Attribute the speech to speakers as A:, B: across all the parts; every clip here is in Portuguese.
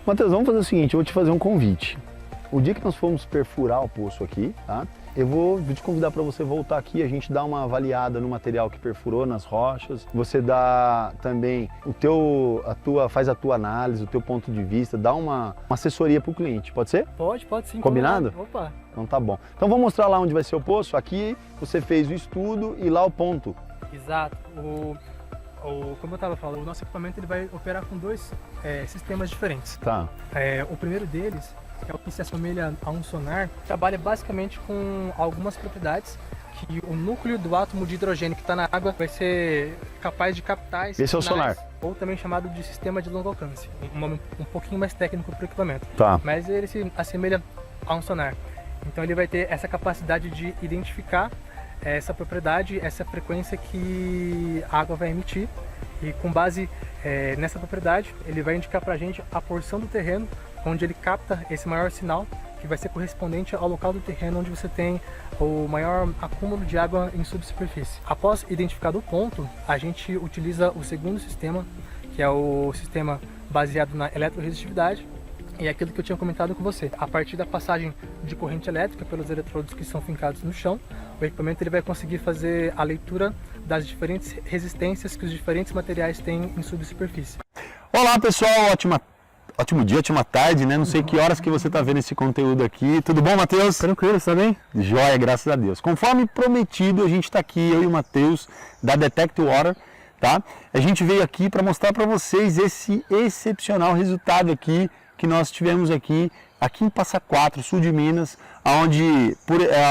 A: Matheus, vamos fazer o seguinte, eu vou te fazer um convite. O dia que nós formos perfurar o poço aqui, tá? Eu vou te convidar para você voltar aqui, a gente dá uma avaliada no material que perfurou, nas rochas. Você dá também faz a tua análise, o teu ponto de vista, dá uma assessoria para o cliente, pode ser?
B: Pode sim.
A: Combinado?
B: Opa!
A: Então tá bom. Então vamos mostrar lá onde vai ser o poço. Aqui você fez o estudo e lá o ponto.
B: Exato. Como eu estava falando, o nosso equipamento ele vai operar com dois sistemas diferentes.
A: Tá.
B: O primeiro deles, que é o que se assemelha a um sonar, trabalha basicamente com algumas propriedades que o núcleo do átomo de hidrogênio que está na água vai ser capaz de captar esses
A: Esse é o sonar.
B: ou também chamado de sistema de longo alcance, um nome um pouquinho mais técnico para o equipamento.
A: Tá.
B: Mas ele se assemelha a um sonar. Então ele vai ter essa capacidade de identificar essa propriedade, essa frequência que a água vai emitir, e com base nessa propriedade ele vai indicar para a gente a porção do terreno onde ele capta esse maior sinal, que vai ser correspondente ao local do terreno onde você tem o maior acúmulo de água em subsuperfície. Após identificado o ponto, a gente utiliza o segundo sistema, que é o sistema baseado na eletroresistividade, e é aquilo que eu tinha comentado com você. A partir da passagem de corrente elétrica pelos eletrodos que são fincados no chão, o equipamento ele vai conseguir fazer a leitura das diferentes resistências que os diferentes materiais têm em subsuperfície.
A: Olá pessoal, ótimo dia, ótima tarde, né? Não sei que horas que você está vendo esse conteúdo aqui. Tudo bom, Matheus?
B: Tranquilo, você tá bem?
A: Joia, graças a Deus. Conforme prometido, a gente está aqui, eu e o Matheus, da Detect Water, tá? A gente veio aqui para mostrar para vocês esse excepcional resultado aqui que nós tivemos aqui em Passa Quatro, sul de Minas, onde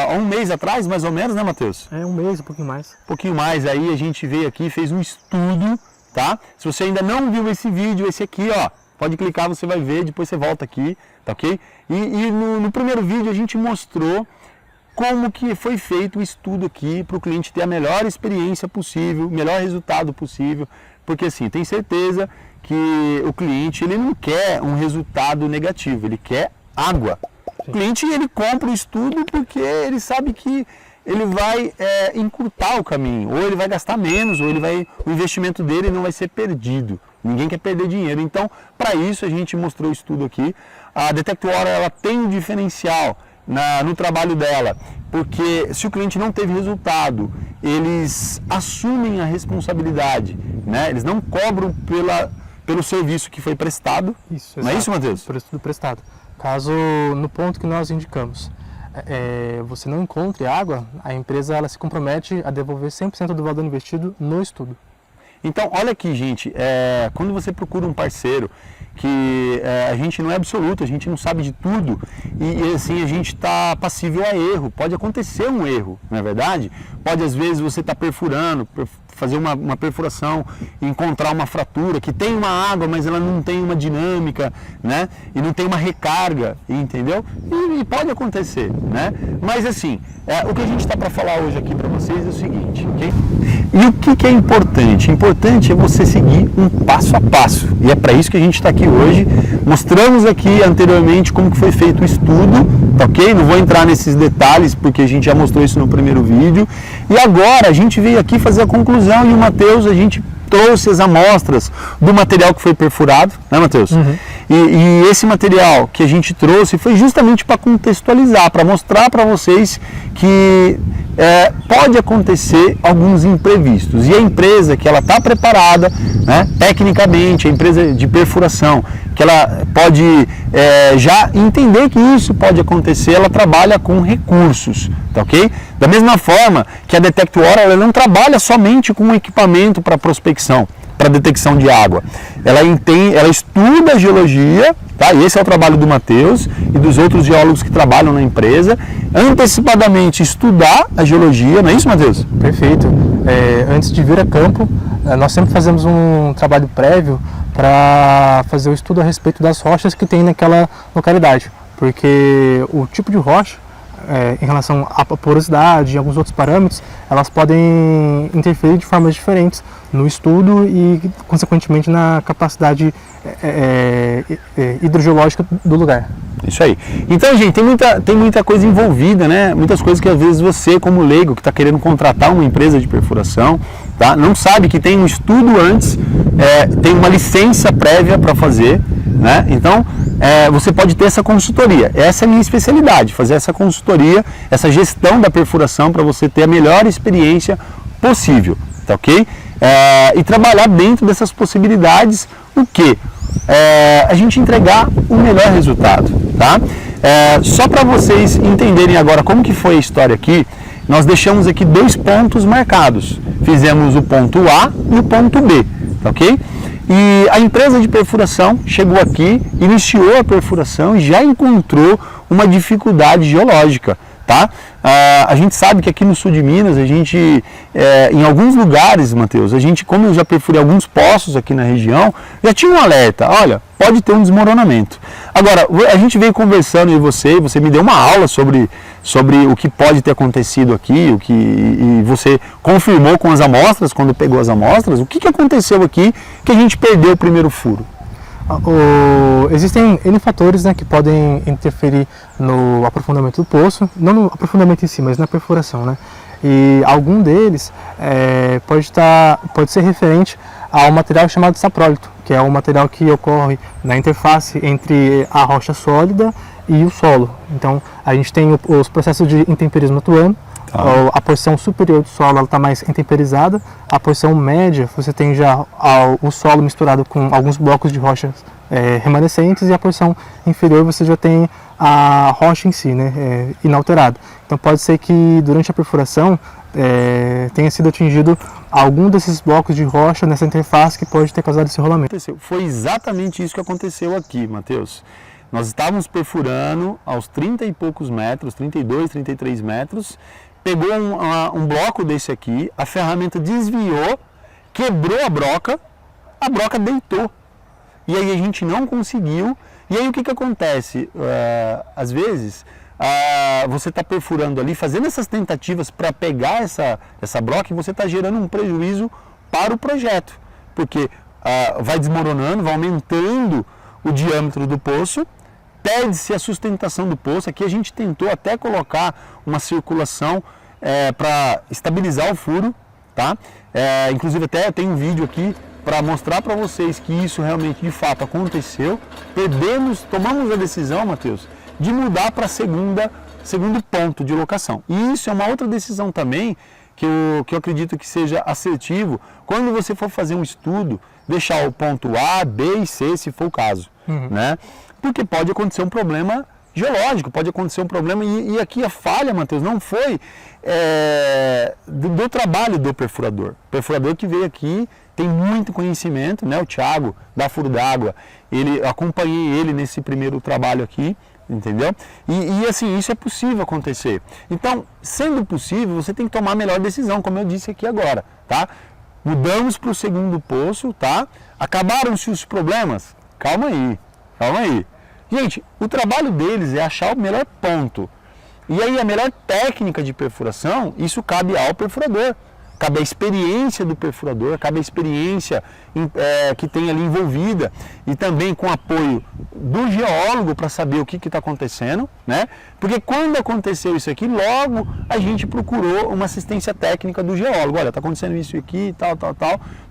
A: há um mês atrás, mais ou menos, né, Matheus?
B: Um mês, um pouquinho mais.
A: Um pouquinho mais, aí a gente veio aqui, fez um estudo, tá? Se você ainda não viu esse vídeo, esse aqui, ó, pode clicar, você vai ver, depois você volta aqui, tá ok? E no primeiro vídeo a gente mostrou como que foi feito o estudo aqui para o cliente ter a melhor experiência possível, o melhor resultado possível, porque assim, tem certeza que o cliente ele não quer um resultado negativo, ele quer água. Sim. O cliente ele compra o estudo porque ele sabe que ele vai encurtar o caminho, ou ele vai gastar menos, ou o investimento dele não vai ser perdido. Ninguém quer perder dinheiro. Então, para isso a gente mostrou o estudo aqui. A Detect Water ela tem um diferencial no trabalho dela, porque se o cliente não teve resultado, eles assumem a responsabilidade, né? Eles não cobram pelo serviço que foi prestado.
B: Isso,
A: não é isso, Matheus?
B: Por estudo prestado. Caso no ponto que nós indicamos você não encontre água, a empresa ela se compromete a devolver 100% do valor investido no estudo.
A: Então, olha aqui, gente, quando você procura um parceiro que a gente não é absoluto, a gente não sabe de tudo e assim a gente está passível a erro, pode acontecer um erro, não é verdade? Pode às vezes você estar perfurando, fazer uma perfuração, encontrar uma fratura que tem uma água, mas ela não tem uma dinâmica, né? E não tem uma recarga, entendeu? E pode acontecer, né? Mas assim, o que a gente está para falar hoje aqui para vocês é o seguinte, ok? E o que é importante? Importante é você seguir um passo a passo. E é para isso que a gente está aqui hoje. Mostramos aqui anteriormente como que foi feito o estudo, tá ok? Não vou entrar nesses detalhes porque a gente já mostrou isso no primeiro vídeo. E agora a gente veio aqui fazer a conclusão e o Matheus, a gente trouxe as amostras do material que foi perfurado, né, Matheus? Uhum. E esse material que a gente trouxe foi justamente para contextualizar, para mostrar para vocês que pode acontecer alguns imprevistos. E a empresa que ela está preparada, né, tecnicamente, a empresa de perfuração, que ela pode já entender que isso pode acontecer, ela trabalha com recursos, tá ok? Da mesma forma que a Detect Water, ela não trabalha somente com equipamento para prospecção, para detecção de água. Ela estuda a geologia, tá? E esse é o trabalho do Matheus e dos outros geólogos que trabalham na empresa, antecipadamente estudar a geologia, não é isso, Matheus?
B: Perfeito. Antes de vir a campo, nós sempre fazemos um trabalho prévio para fazer o estudo a respeito das rochas que tem naquela localidade, porque o tipo de rocha, em relação à porosidade e alguns outros parâmetros, elas podem interferir de formas diferentes no estudo e, consequentemente, na capacidade hidrogeológica do lugar.
A: Isso aí. Então, gente, tem muita coisa envolvida, né? Muitas coisas que às vezes você, como leigo, que está querendo contratar uma empresa de perfuração, tá? Não sabe que tem um estudo antes, tem uma licença prévia para fazer, né? Então, você pode ter essa consultoria. Essa é a minha especialidade, fazer essa consultoria, essa gestão da perfuração para você ter a melhor experiência possível, tá ok? E trabalhar dentro dessas possibilidades, o quê? A gente entregar o melhor resultado, tá? Só para vocês entenderem agora como que foi a história aqui, nós deixamos aqui 2 pontos marcados. Fizemos o ponto A e o ponto B, tá ok? E a empresa de perfuração chegou aqui, iniciou a perfuração e já encontrou uma dificuldade geológica, tá? A gente sabe que aqui no sul de Minas, a gente, em alguns lugares, Matheus, a gente, como eu já perfurei alguns poços aqui na região, já tinha um alerta, olha, pode ter um desmoronamento. Agora, a gente veio conversando e você me deu uma aula sobre o que pode ter acontecido aqui, e você confirmou com as amostras, quando pegou as amostras, o que aconteceu aqui que a gente perdeu o primeiro furo?
B: Existem N fatores, né, que podem interferir no aprofundamento do poço, não no aprofundamento em si, mas na perfuração, né? E algum deles pode ser referente ao material chamado saprólito, que é o material que ocorre na interface entre a rocha sólida e o solo. Então, a gente tem os processos de intemperismo atuando. A porção superior do solo está mais intemperizada, a porção média você tem já o solo misturado com alguns blocos de rochas remanescentes, e a porção inferior você já tem a rocha em si, né, inalterada. Então pode ser que durante a perfuração tenha sido atingido algum desses blocos de rocha nessa interface que pode ter causado esse rolamento.
A: Foi exatamente isso que aconteceu aqui, Matheus. Nós estávamos perfurando aos 30 e poucos metros, 32, 33 metros, pegou um bloco desse aqui, a ferramenta desviou, quebrou a broca deitou. E aí a gente não conseguiu. E aí o que acontece? Às vezes, você está perfurando ali, fazendo essas tentativas para pegar essa broca, e você está gerando um prejuízo para o projeto. Porque vai desmoronando, vai aumentando o diâmetro do poço, perde-se a sustentação do poço. Aqui a gente tentou até colocar uma circulação para estabilizar o furo, tá? Inclusive até eu tenho um vídeo aqui para mostrar para vocês que isso realmente de fato aconteceu. Tomamos a decisão, Matheus, de mudar para segundo ponto de locação. E isso é uma outra decisão também que eu acredito que seja assertivo quando você for fazer um estudo, deixar o ponto A, B e C, se for o caso, né? Porque pode acontecer um problema geológico, pode acontecer um problema, e aqui a falha, Matheus, não foi do trabalho do perfurador. O perfurador que veio aqui tem muito conhecimento, né? O Thiago, da Furo d'Água, acompanhei ele nesse primeiro trabalho aqui, entendeu? E assim, isso é possível acontecer. Então, sendo possível, você tem que tomar a melhor decisão, como eu disse aqui agora, tá? Mudamos para o segundo poço, tá? Acabaram-se os problemas? Calma aí. Gente, o trabalho deles é achar o melhor ponto. E aí a melhor técnica de perfuração, isso cabe ao perfurador. Cabe a experiência do perfurador, cabe a experiência que tem ali envolvida, e também com apoio do geólogo para saber o que está acontecendo, né? Porque quando aconteceu isso aqui, logo a gente procurou uma assistência técnica do geólogo. Olha, está acontecendo isso aqui, tal.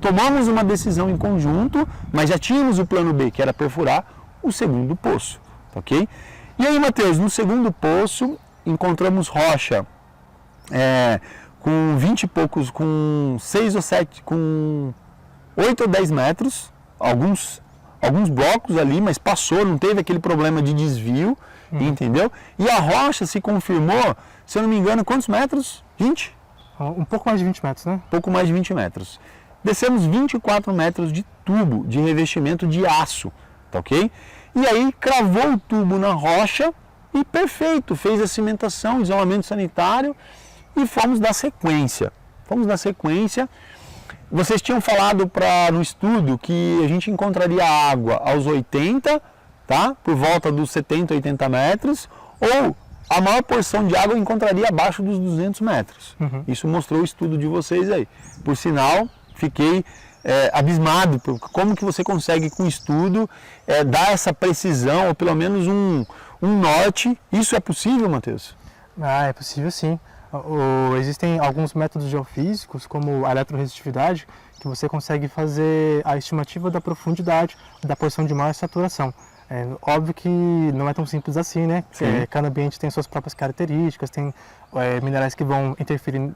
A: Tomamos uma decisão em conjunto, mas já tínhamos o plano B, que era perfurar o segundo poço, ok? E aí, Matheus, no segundo poço encontramos rocha com 20 e poucos, com 6 ou 7, com 8 ou 10 metros, alguns blocos ali, mas passou, não teve aquele problema de desvio, entendeu? E a rocha se confirmou, se eu não me engano, quantos metros? 20?
B: Um pouco mais de 20 metros, né?
A: Pouco mais de 20 metros. Descemos 24 metros de tubo de revestimento de aço, tá ok? E aí cravou o tubo na rocha e perfeito, fez a cimentação, isolamento sanitário, e fomos dar sequência. Vocês tinham falado no estudo que a gente encontraria água aos 80, tá? Por volta dos 70, 80 metros, ou a maior porção de água eu encontraria abaixo dos 200 metros. Isso mostrou o estudo de vocês aí. Por sinal, fiquei abismado por como que você consegue com o estudo dar essa precisão, ou pelo menos um norte. Isso é possível, Matheus?
B: É possível sim. Existem alguns métodos geofísicos, como a eletroresistividade, que você consegue fazer a estimativa da profundidade da porção de maior saturação. Óbvio que não é tão simples assim, né? Cada ambiente tem suas próprias características, tem minerais que vão interferir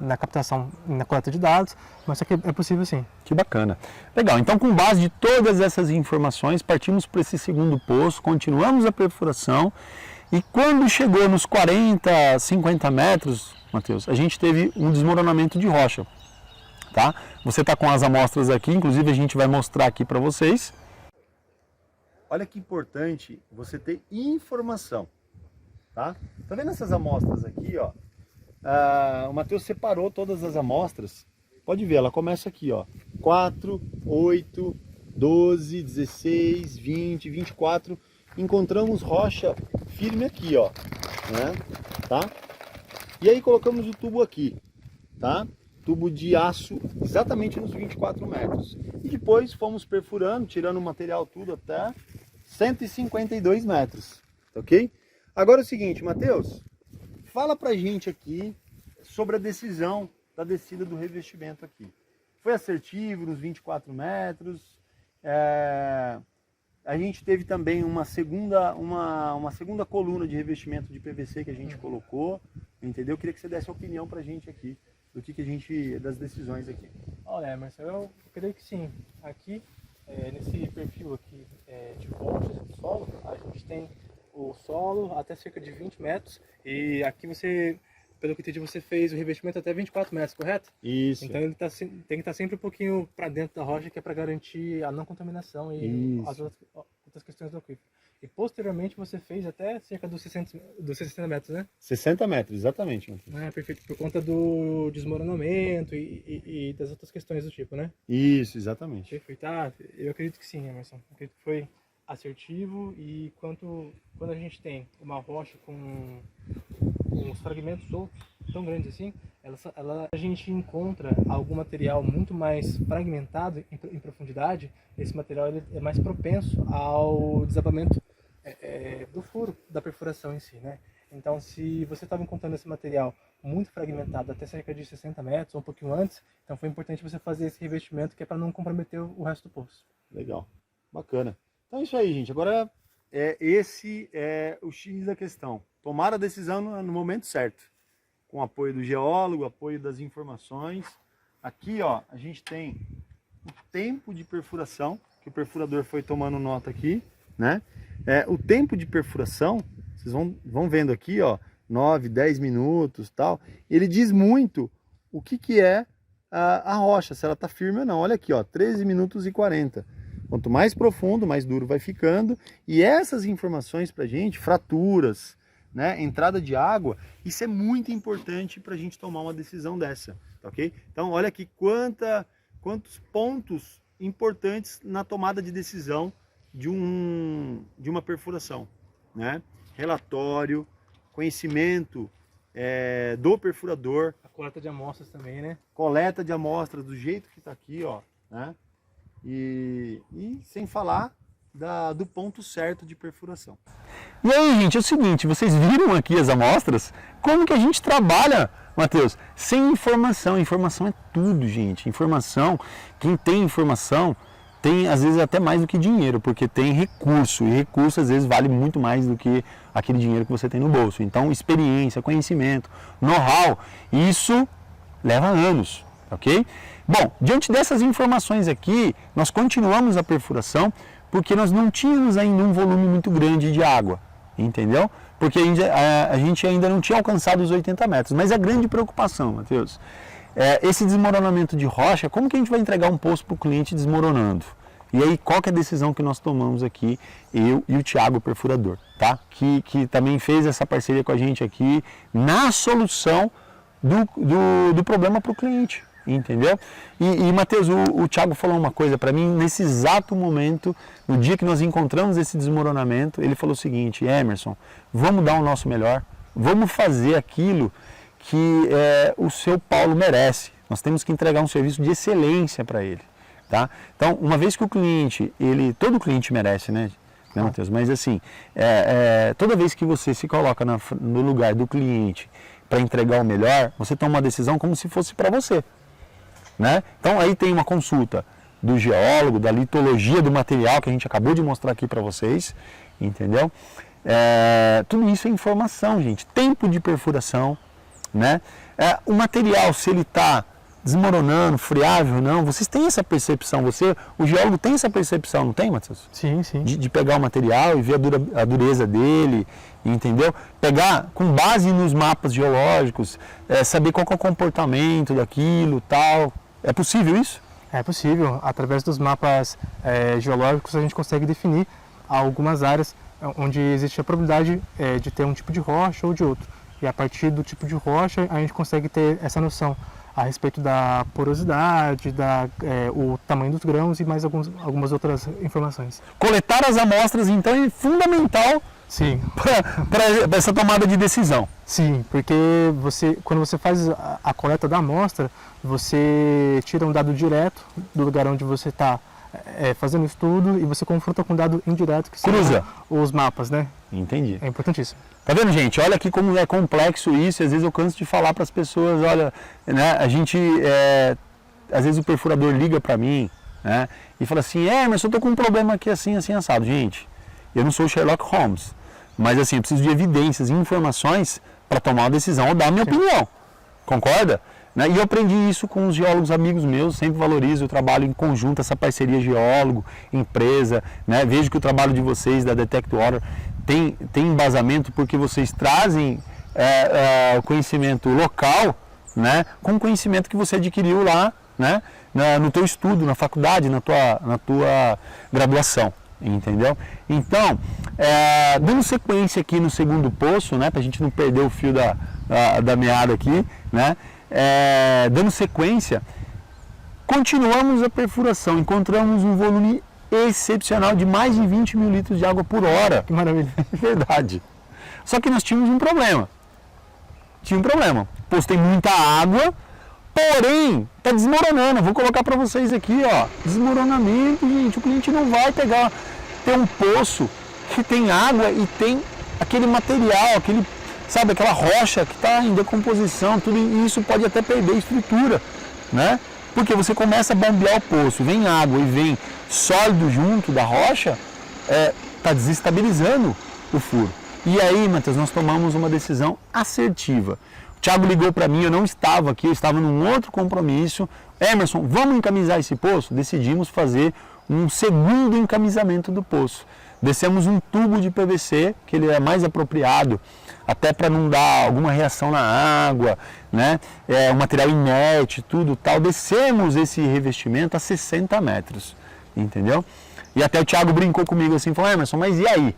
B: na captação, na coleta de dados, mas isso aqui é possível sim.
A: Que bacana. Legal, então com base de todas essas informações, partimos para esse segundo poço, continuamos a perfuração e quando chegou nos 40, 50 metros, Matheus, a gente teve um desmoronamento de rocha. Tá? Você está com as amostras aqui, inclusive a gente vai mostrar aqui para vocês. Olha que importante você ter informação, tá? Tá vendo essas amostras aqui, ó? O Matheus separou todas as amostras. Pode ver, ela começa aqui, ó. 4, 8, 12, 16, 20, 24. Encontramos rocha firme aqui, ó, né? Tá? E aí colocamos o tubo aqui, tá? Tubo de aço exatamente nos 24 metros. E depois fomos perfurando, tirando o material tudo até 152 metros, ok? Agora é o seguinte, Matheus, fala pra gente aqui sobre a decisão da descida do revestimento aqui. Foi assertivo nos 24 metros, a gente teve também uma segunda coluna de revestimento de PVC que a gente colocou, entendeu? Eu queria que você desse a opinião pra gente aqui do que a gente, das decisões aqui.
B: Olha, Emerson, eu creio que sim. Aqui, nesse perfil aqui de rochas do solo, a gente tem o solo até cerca de 20 metros e aqui você, pelo que entendi, você fez o revestimento até 24 metros, correto?
A: Isso.
B: Então ele tem que estar sempre um pouquinho para dentro da rocha, que é para garantir a não contaminação e as outras questões do aquífero. E posteriormente você fez até cerca dos 60 metros, né?
A: 60 metros, exatamente.
B: Perfeito, por conta do desmoronamento e das outras questões do tipo, né?
A: Isso, exatamente.
B: Perfeito. Eu acredito que sim, Emerson. Acredito que foi assertivo e quando a gente tem uma rocha com uns fragmentos soltos tão grandes assim, a gente encontra algum material muito mais fragmentado em profundidade. Esse material ele é mais propenso ao desabamento do furo da perfuração em si, né? Então, se você estava encontrando esse material muito fragmentado até cerca de 60 metros ou um pouquinho antes, então foi importante você fazer esse revestimento que é para não comprometer o resto do poço.
A: Legal, bacana. Então é isso aí, gente. Agora esse é o X da questão. Tomar a decisão no momento certo, com o apoio do geólogo, apoio das informações. Aqui, ó, a gente tem o tempo de perfuração, que o perfurador foi tomando nota aqui, né? O tempo de perfuração, vocês vão vendo aqui, ó, 9, 10 minutos, tal. Ele diz muito o que é a rocha, se ela está firme ou não. Olha aqui, ó, 13 minutos e 40. Quanto mais profundo, mais duro vai ficando. E essas informações pra gente, fraturas, né, entrada de água, isso é muito importante para a gente tomar uma decisão dessa, tá ok? Então, olha aqui quantos pontos importantes na tomada de decisão de uma perfuração, né? Relatório, conhecimento do perfurador.
B: A coleta de amostras também, né?
A: Coleta de amostras do jeito que está aqui, ó, né? E sem falar do ponto certo de perfuração. E aí, gente, é o seguinte, vocês viram aqui as amostras? Como que a gente trabalha, Matheus? Sem informação. Informação é tudo, gente. Informação, quem tem informação tem às vezes até mais do que dinheiro, porque tem recurso, e recurso às vezes vale muito mais do que aquele dinheiro que você tem no bolso. Então, experiência, conhecimento, know-how, isso leva anos, ok? Bom, diante dessas informações aqui, nós continuamos a perfuração, porque nós não tínhamos ainda um volume muito grande de água, entendeu? Porque a gente ainda não tinha alcançado os 80 metros. Mas a grande preocupação, Matheus, esse desmoronamento de rocha, como que a gente vai entregar um poço para o cliente desmoronando? E aí, qual que é a decisão que nós tomamos aqui, eu e o Thiago, perfurador, tá? Que também fez essa parceria com a gente aqui na solução do problema para o cliente. Entendeu? E Matheus, o Thiago falou uma coisa para mim nesse exato momento, no dia que nós encontramos esse desmoronamento. Ele falou o seguinte: Emerson, vamos dar o nosso melhor, vamos fazer aquilo que o seu Paulo merece. Nós temos que entregar um serviço de excelência para ele, tá? Então, uma vez que o cliente, todo cliente merece, né, Matheus? Mas assim, toda vez que você se coloca no lugar do cliente, para entregar o melhor, você toma uma decisão como se fosse para você, né? Então aí tem uma consulta do geólogo, da litologia do material que a gente acabou de mostrar aqui para vocês, entendeu? Tudo isso é informação, gente. Tempo de perfuração, né? O material, se ele está desmoronando, friável ou não, vocês têm essa percepção, o geólogo tem essa percepção, não tem, Matheus?
B: Sim, sim.
A: De pegar o material e ver a dureza dele, entendeu? Pegar com base nos mapas geológicos, saber qual que é o comportamento daquilo, tal. É possível isso?
B: É possível. Através dos mapas geológicos a gente consegue definir algumas áreas onde existe a probabilidade de ter um tipo de rocha ou de outro. E a partir do tipo de rocha a gente consegue ter essa noção a respeito da porosidade, o tamanho dos grãos e mais algumas outras informações.
A: Coletar as amostras, então, é fundamental.
B: Sim.
A: Para essa tomada de decisão.
B: Sim, porque quando você faz a coleta da amostra, você tira um dado direto do lugar onde você está fazendo o estudo e você confronta com um dado indireto que são os mapas, né?
A: Entendi.
B: É importantíssimo.
A: Tá vendo, gente? Olha aqui como é complexo isso. Às vezes eu canso de falar para as pessoas, olha, né? A gente, às vezes o perfurador liga para mim, né? E fala assim, mas eu tô com um problema aqui assim, assim, assado. Gente, eu não sou Sherlock Holmes, mas assim, eu preciso de evidências e informações para tomar uma decisão ou dar a minha opinião. Concorda? Né? E eu aprendi isso com os geólogos amigos meus, sempre valorizo o trabalho em conjunto, essa parceria geólogo, empresa, né? Vejo que o trabalho de vocês, da Detect Water, tem embasamento porque vocês trazem o conhecimento local, né? Com o conhecimento que você adquiriu lá, né? No teu estudo, na faculdade, na tua graduação, entendeu? Então, dando sequência aqui no segundo poço, né? Para a gente não perder o fio da meada aqui, né? Dando sequência, continuamos a perfuração, encontramos um volume excepcional de mais de 20 mil litros de água por hora.
B: Que maravilha.
A: Verdade. Só que nós tínhamos um problema. O poço tem muita água, porém, está desmoronando. Vou colocar para vocês aqui, ó, desmoronamento, gente. O cliente não vai ter um poço que tem água e tem aquele material, aquela rocha que está em decomposição, tudo isso pode até perder estrutura, né? Porque você começa a bombear o poço, vem água e vem sólido junto da rocha, está desestabilizando o furo. E aí, Matheus, nós tomamos uma decisão assertiva. O Thiago ligou para mim, eu não estava aqui, eu estava num outro compromisso. Emerson, vamos encamisar esse poço? Decidimos fazer um segundo encamisamento do poço. Descemos um tubo de PVC, que ele é mais apropriado, até para não dar alguma reação na água, né? O material inerte, tudo tal. Descemos esse revestimento a 60 metros, entendeu? E até o Thiago brincou comigo assim, falou, Emerson, mas e aí?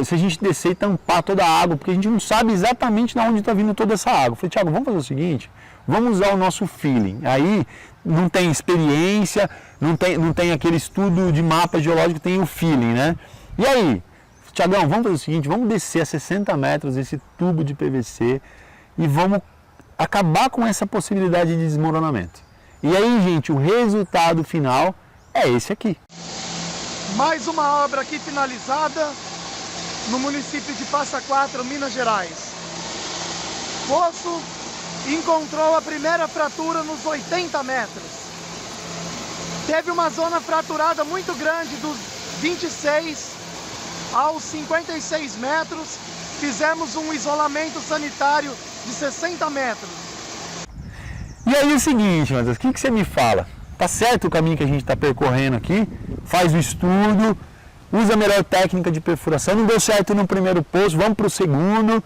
A: Se a gente descer e tampar toda a água, porque a gente não sabe exatamente de onde está vindo toda essa água. Eu falei, Thiago, vamos fazer o seguinte, vamos usar o nosso feeling. Aí não tem experiência, não tem aquele estudo de mapa geológico, tem o feeling, né? E aí, Thiagão, vamos fazer o seguinte, vamos descer a 60 metros esse tubo de PVC e vamos acabar com essa possibilidade de desmoronamento. E aí, gente, o resultado final é esse aqui.
C: Mais uma obra aqui finalizada no município de Passa Quatro, Minas Gerais. Poço encontrou a primeira fratura nos 80 metros. Teve uma zona fraturada muito grande dos 26 aos 56 metros, fizemos um isolamento sanitário de 60 metros.
A: E aí o seguinte, Matheus, o que você me fala? Tá certo o caminho que a gente está percorrendo aqui? Faz o estudo, usa a melhor técnica de perfuração, não deu certo no primeiro poço, vamos para o segundo,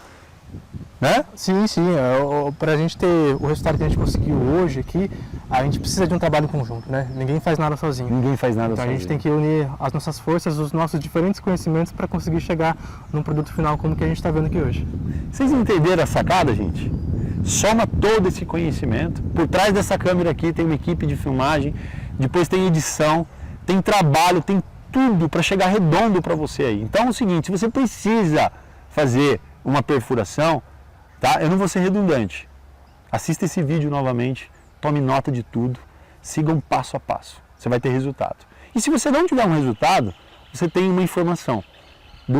A: né?
B: Sim, sim. Para a gente ter o resultado que a gente conseguiu hoje aqui, a gente precisa de um trabalho conjunto, né? Ninguém faz nada sozinho.
A: Ninguém faz nada
B: então
A: sozinho.
B: A gente tem que unir as nossas forças, os nossos diferentes conhecimentos para conseguir chegar num produto final como que a gente está vendo aqui hoje.
A: Vocês entenderam a sacada, gente? Soma todo esse conhecimento. Por trás dessa câmera aqui tem uma equipe de filmagem, depois tem edição, tem trabalho, tem tudo para chegar redondo para você aí. Então é o seguinte, se você precisa fazer uma perfuração, tá? Eu não vou ser redundante. Assista esse vídeo novamente, tome nota de tudo, siga um passo a passo. Você vai ter resultado. E se você não tiver um resultado, você tem uma informação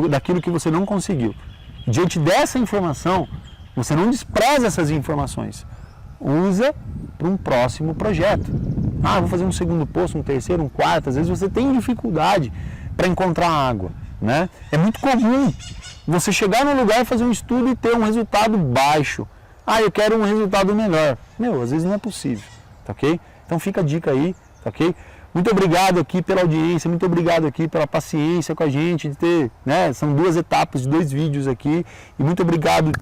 A: daquilo que você não conseguiu. Diante dessa informação, Você não despreza essas informações. Usa para um próximo projeto. Ah, vou fazer um segundo poço, um terceiro, um quarto. Às vezes você tem dificuldade para encontrar água, né? É muito comum você chegar no lugar e fazer um estudo e ter um resultado baixo. Ah, eu quero um resultado melhor. Meu, às vezes não é possível, tá ok? Então fica a dica aí, tá ok? Muito obrigado aqui pela audiência, muito obrigado aqui pela paciência com a gente, de ter, né? São 2 etapas de 2 vídeos aqui. E muito obrigado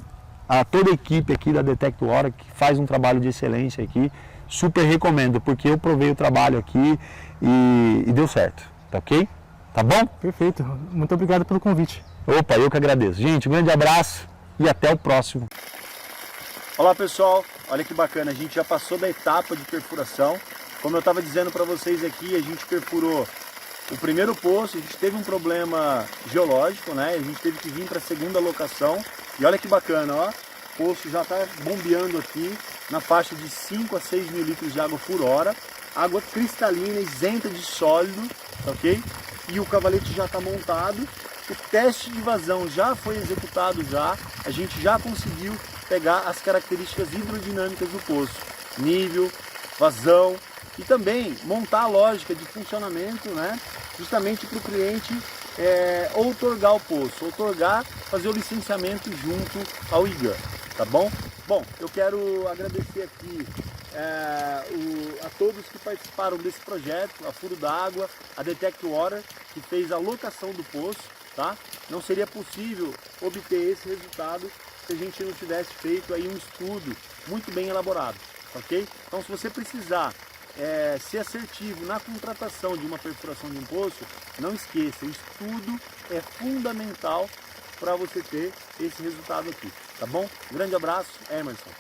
A: a toda a equipe aqui da Detecto Hora, que faz um trabalho de excelência aqui. Super recomendo, porque eu provei o trabalho aqui e deu certo, tá ok? Tá bom?
B: Perfeito, muito obrigado pelo convite.
A: Opa, eu que agradeço. Gente, um grande abraço e até o próximo.
D: Olá pessoal, olha que bacana, a gente já passou da etapa de perfuração. Como eu estava dizendo para vocês aqui, a gente perfurou o primeiro poço, a gente teve um problema geológico, né? A gente teve que vir para a segunda locação. E olha que bacana, ó, o poço já está bombeando aqui na faixa de 5 a 6 mil litros de água por hora. Água cristalina, isenta de sólido, ok? E o cavalete já está montado. O teste de vazão já foi executado já. A gente já conseguiu pegar as características hidrodinâmicas do poço. Nível, vazão e também montar a lógica de funcionamento, né? Justamente para o cliente outorgar o poço, fazer o licenciamento junto ao IGAN, tá bom? Bom, eu quero agradecer aqui a todos que participaram desse projeto, a Furo d'Água, a Detecto Water, que fez a locação do poço, tá? Não seria possível obter esse resultado se a gente não tivesse feito aí um estudo muito bem elaborado, ok? Então, se você precisar ser assertivo na contratação de uma perfuração de um poço, não esqueça, o estudo é fundamental para você ter esse resultado aqui, tá bom? Grande abraço, Emerson.